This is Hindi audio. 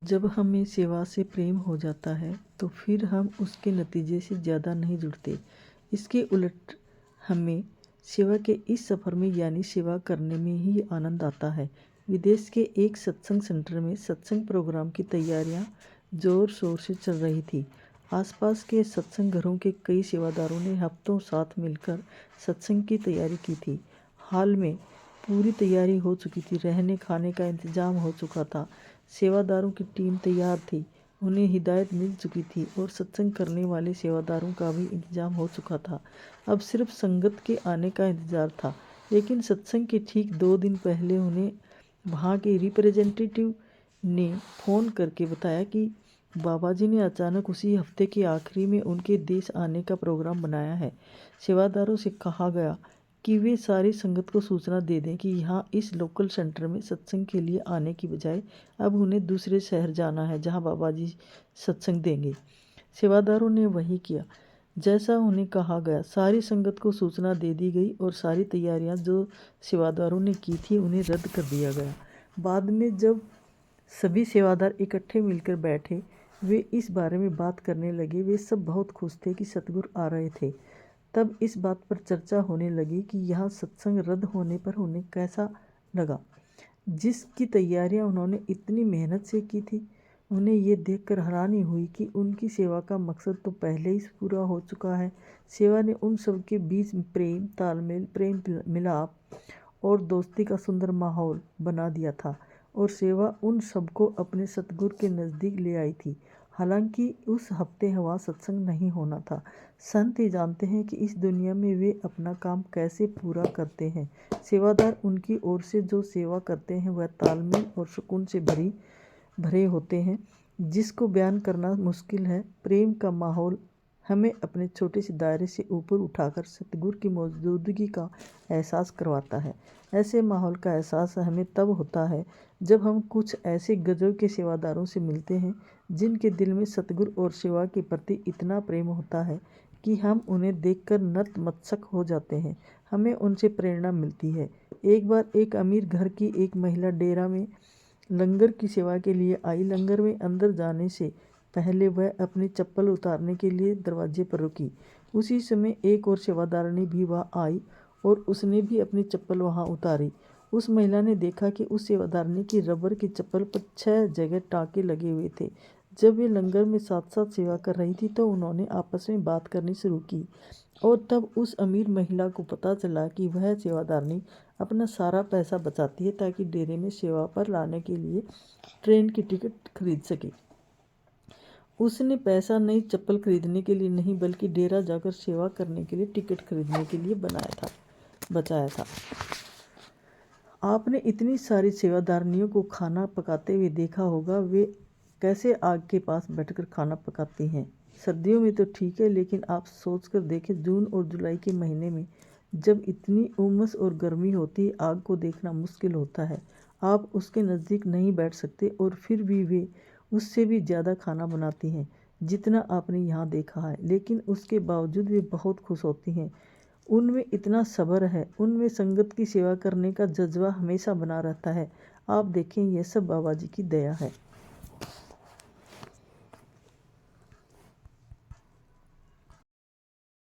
जब हमें सेवा से प्रेम हो जाता है तो फिर हम उसके नतीजे से ज़्यादा नहीं जुड़ते। इसके उलट हमें सेवा के इस सफ़र में यानी सेवा करने में ही आनंद आता है। विदेश के एक सत्संग सेंटर में सत्संग प्रोग्राम की तैयारियां ज़ोर शोर से चल रही थी। आसपास के सत्संग घरों के कई सेवादारों ने हफ्तों साथ मिलकर सत्संग की तैयारी की थी। हाल में पूरी तैयारी हो चुकी थी, रहने खाने का इंतजाम हो चुका था, सेवादारों की टीम तैयार थी, उन्हें हिदायत मिल चुकी थी और सत्संग करने वाले सेवादारों का भी इंतजाम हो चुका था। अब सिर्फ संगत के आने का इंतज़ार था। लेकिन सत्संग के ठीक 2 दिन पहले उन्हें वहाँ के रिप्रेजेंटेटिव ने फ़ोन करके बताया कि बाबा जी ने अचानक उसी हफ्ते के आखिरी में उनके देश आने का प्रोग्राम बनाया है। सेवादारों से कहा गया कि वे सारी संगत को सूचना दे दें कि यहाँ इस लोकल सेंटर में सत्संग के लिए आने की बजाय अब उन्हें दूसरे शहर जाना है जहाँ बाबा जी सत्संग देंगे। सेवादारों ने वही किया जैसा उन्हें कहा गया। सारी संगत को सूचना दे दी गई और सारी तैयारियां जो सेवादारों ने की थी उन्हें रद्द कर दिया गया। बाद में जब सभी सेवादार इकट्ठे मिलकर बैठे, वे इस बारे में बात करने लगे। वे सब बहुत खुश थे कि सतगुरु आ रहे थे। तब इस बात पर चर्चा होने लगी कि यहाँ सत्संग रद्द होने पर उन्हें कैसा लगा, जिसकी तैयारियां उन्होंने इतनी मेहनत से की थी। उन्हें ये देखकर हैरानी हुई कि उनकी सेवा का मकसद तो पहले ही पूरा हो चुका है। सेवा ने उन सब के बीच प्रेम, तालमेल, प्रेम मिलाप और दोस्ती का सुंदर माहौल बना दिया था और सेवा उन सबको अपने सतगुरु के नज़दीक ले आई थी। हालांकि उस हफ्ते वहाँ सत्संग नहीं होना था। संत ही जानते हैं कि इस दुनिया में वे अपना काम कैसे पूरा करते हैं। सेवादार उनकी ओर से जो सेवा करते हैं वह तालमेल और सुकून से भरे होते हैं, जिसको बयान करना मुश्किल है। प्रेम का माहौल हमें अपने छोटे से दायरे से ऊपर उठाकर सतगुरु की मौजूदगी का एहसास करवाता है। ऐसे माहौल का एहसास हमें तब होता है जब हम कुछ ऐसे गजब के सेवादारों से मिलते हैं जिनके दिल में सतगुरु और सेवा के प्रति इतना प्रेम होता है कि हम उन्हें देखकर नतमस्तक हो जाते हैं। हमें उनसे प्रेरणा मिलती है। एक बार एक अमीर घर की एक महिला डेरा में लंगर की सेवा के लिए आई। लंगर में अंदर जाने से पहले वह अपनी चप्पल उतारने के लिए दरवाजे पर रुकी। उसी समय एक और सेवादारनी भी वहाँ आई और उसने भी अपनी चप्पल वहाँ उतारी। उस महिला ने देखा कि उस सेवादारनी की रबर की चप्पल पर 6 जगह टाँके लगे हुए थे। जब वे लंगर में साथ साथ सेवा कर रही थी तो उन्होंने आपस में बात करनी शुरू की और तब उस अमीर महिला को पता चला कि वह सेवादारनी अपना सारा पैसा बचाती है ताकि डेरे में सेवा पर लाने के लिए ट्रेन की टिकट खरीद सके। उसने पैसा नई चप्पल खरीदने के लिए नहीं बल्कि डेरा जाकर सेवा करने के लिए टिकट खरीदने के लिए बचाया था। आपने इतनी सारी सेवादारनियों को खाना पकाते हुए देखा होगा। वे कैसे आग के पास बैठकर खाना पकाती हैं। सर्दियों में तो ठीक है, लेकिन आप सोचकर देखें जून और जुलाई के महीने में जब इतनी उमस और गर्मी होती है, आग को देखना मुश्किल होता है। आप उसके नज़दीक नहीं बैठ सकते और फिर भी वे उससे भी ज़्यादा खाना बनाती हैं जितना आपने यहाँ देखा है। लेकिन उसके बावजूद वे बहुत खुश होती हैं। उनमें इतना सब्र है, उनमें संगत की सेवा करने का जज्बा हमेशा बना रहता है। आप देखें, यह सब बाबा जी की दया है।